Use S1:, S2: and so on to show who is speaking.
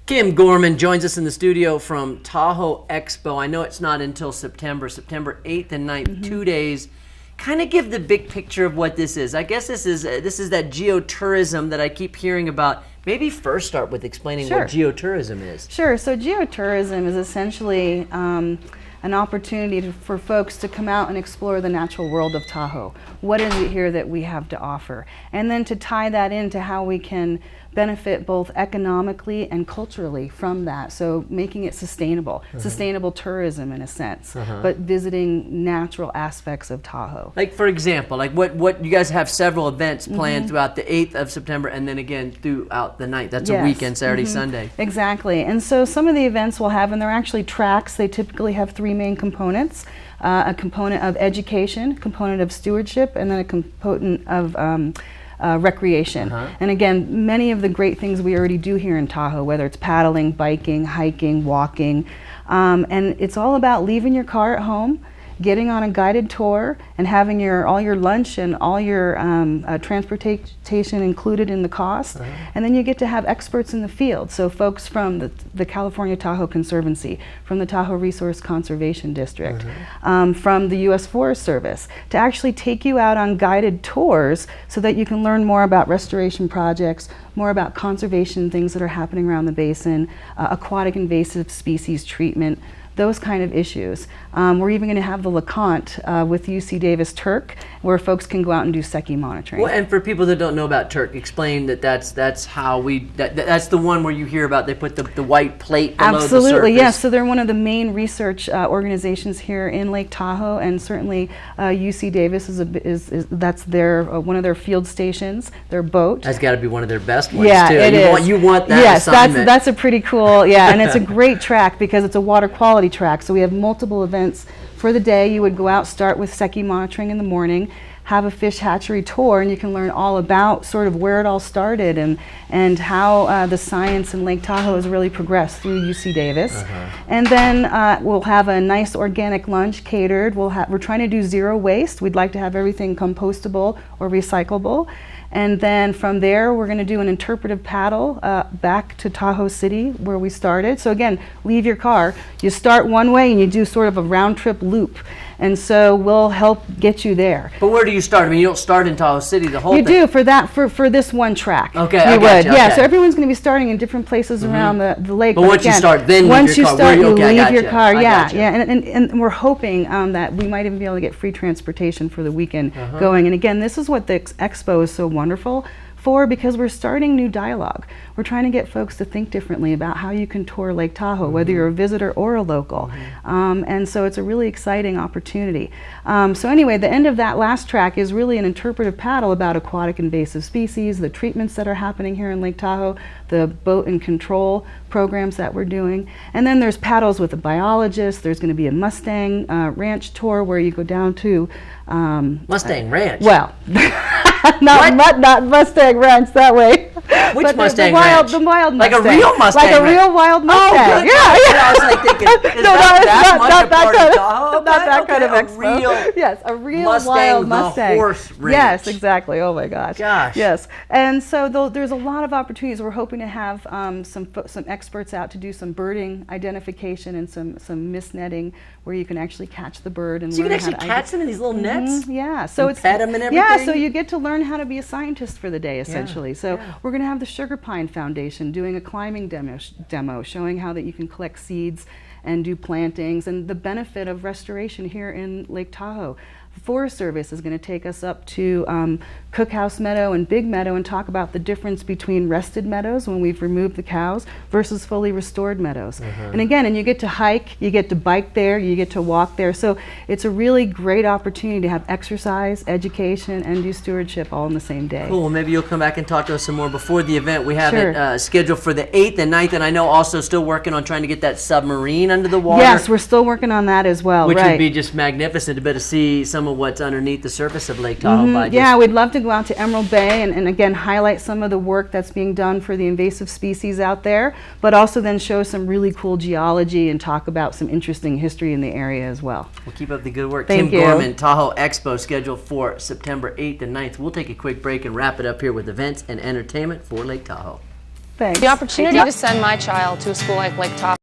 S1: Kim Gorman joins us in the studio from Tahoe Expo. I know it's not until September 8th and 9th, 2 days. Kind of give the big picture of what this is. I guess this is that geotourism that I keep hearing about. Maybe first start with explaining what geotourism is.
S2: Sure. So geotourism is essentially an opportunity for folks to come out and explore the natural world of Tahoe. What is it here that we have to offer? And then to tie that into how we can benefit both economically and culturally from that. So making it sustainable, sustainable tourism in a sense, but visiting natural aspects of Tahoe.
S1: Like for example, like what you guys have several events planned throughout the 8th of September and then again throughout the 9th. That's a weekend, Saturday, Sunday.
S2: Exactly. And so some of the events we'll have, and they're actually tracks, they typically have three main components. A component of education, a component of stewardship, and then a component of recreation. And again, many of the great things we already do here in Tahoe, whether it's paddling, biking, hiking, walking, and it's all about leaving your car at home, getting on a guided tour, and having all your lunch and all your transportation included in the cost. And then you get to have experts in the field. So folks from the California Tahoe Conservancy, from the Tahoe Resource Conservation District, from the U.S. Forest Service, to actually take you out on guided tours so that you can learn more about restoration projects, more about conservation things that are happening around the basin, aquatic invasive species treatment, those kind of issues. We're even going to have the LeConte with UC Davis Turk, where folks can go out and do Secchi monitoring.
S1: Well, and for people that don't know about Turk, explain that's how that's the one where you hear about they put the white plate below the surface.
S2: Absolutely, yes. So they're one of the main research organizations here in Lake Tahoe, and certainly UC Davis that's their one of their field stations, their boat.
S1: That's got to be one of their best ones
S2: too.
S1: It is. You want that assignment.
S2: Yes, that's a pretty cool, and it's a great track because it's a water quality track. So we have multiple events for the day. You would go out, start with Secchi monitoring in the morning, have a fish hatchery tour, and you can learn all about sort of where it all started and how the science in Lake Tahoe has really progressed through UC Davis. And then we'll have a nice organic lunch catered. We're trying to do zero waste. We'd like to have everything compostable or recyclable. And then from there, we're going to do an interpretive paddle back to Tahoe City, where we started. So again, leave your car. You start one way and you do sort of a round trip loop. And so we'll help get you there.
S1: But where do you start? I mean, you don't start in Tahoe City, the whole thing.
S2: You do for this one track.
S1: Okay,
S2: I
S1: got you.
S2: Yeah, so everyone's going to be starting in different places around the lake.
S1: But once
S2: again,
S1: you start, then
S2: once
S1: leave your
S2: you
S1: car.
S2: start, you leave your car.
S1: Yeah.
S2: And we're hoping that we might even be able to get free transportation for the weekend going. And again, this is what the expo is so wonderful for, because we're starting new dialogue. We're trying to get folks to think differently about how you can tour Lake Tahoe, whether you're a visitor or a local. And so it's a really exciting opportunity. So anyway, the end of that last track is really an interpretive paddle about aquatic invasive species, the treatments that are happening here in Lake Tahoe, the boat and control programs that we're doing. And then there's paddles with a biologist. There's going to be a Mustang ranch tour where you go down to
S1: Mustang Ranch?
S2: Well, not Mustang Ranch that way.
S1: Which
S2: but
S1: Mustang
S2: Ranch?
S1: Ranch?
S2: The wild
S1: like
S2: Mustang.
S1: A real Mustang
S2: Like a
S1: ranch.
S2: real wild Mustang.
S1: Oh, yeah. I was like thinking, is that
S2: that
S1: much a part of Tahoe?
S2: not that kind of
S1: a
S2: expo.
S1: real
S2: Yes, a real
S1: Mustang,
S2: wild Mustang.
S1: the horse ranch.
S2: Yes, exactly. Oh my gosh. Yes, and so there's a lot of opportunities. We're hoping to have some experts out to do some birding identification and some mist netting, where you can actually catch the bird and
S1: so
S2: learn
S1: you can actually catch them in these little nets.
S2: Yeah, so
S1: it's pet them and everything.
S2: Yeah, so you get to learn how to be a scientist for the day, essentially. So we're going to have the Sugar Pine Foundation doing a climbing demo showing how that you can collect seeds and do plantings, and the benefit of restoration here in Lake Tahoe. The Forest Service is going to take us up to Cookhouse Meadow and Big Meadow and talk about the difference between rested meadows when we've removed the cows versus fully restored meadows. And again, you get to hike, you get to bike there, you get to walk there. So it's a really great opportunity to have exercise, education, and do stewardship all in the same day.
S1: Cool. Well, maybe you'll come back and talk to us some more before the event. We have it scheduled for the 8th and 9th, and I know also still working on trying to get that submarine under the water.
S2: Yes, we're still working on that as well.
S1: Which would be just magnificent to be able to see some of what's underneath the surface of Lake Tahoe.
S2: Yeah, we'd love to go out to Emerald Bay and again highlight some of the work that's being done for the invasive species out there, but also then show some really cool geology and talk about some interesting history in the area as well.
S1: We'll keep up the good work.
S2: Thank
S1: Kim
S2: you.
S1: Gorman, Tahoe Expo scheduled for September 8th and 9th. We'll take a quick break and wrap it up here with events and entertainment for Lake Tahoe.
S2: Thanks.
S3: The opportunity to send my child to a school like Tahoe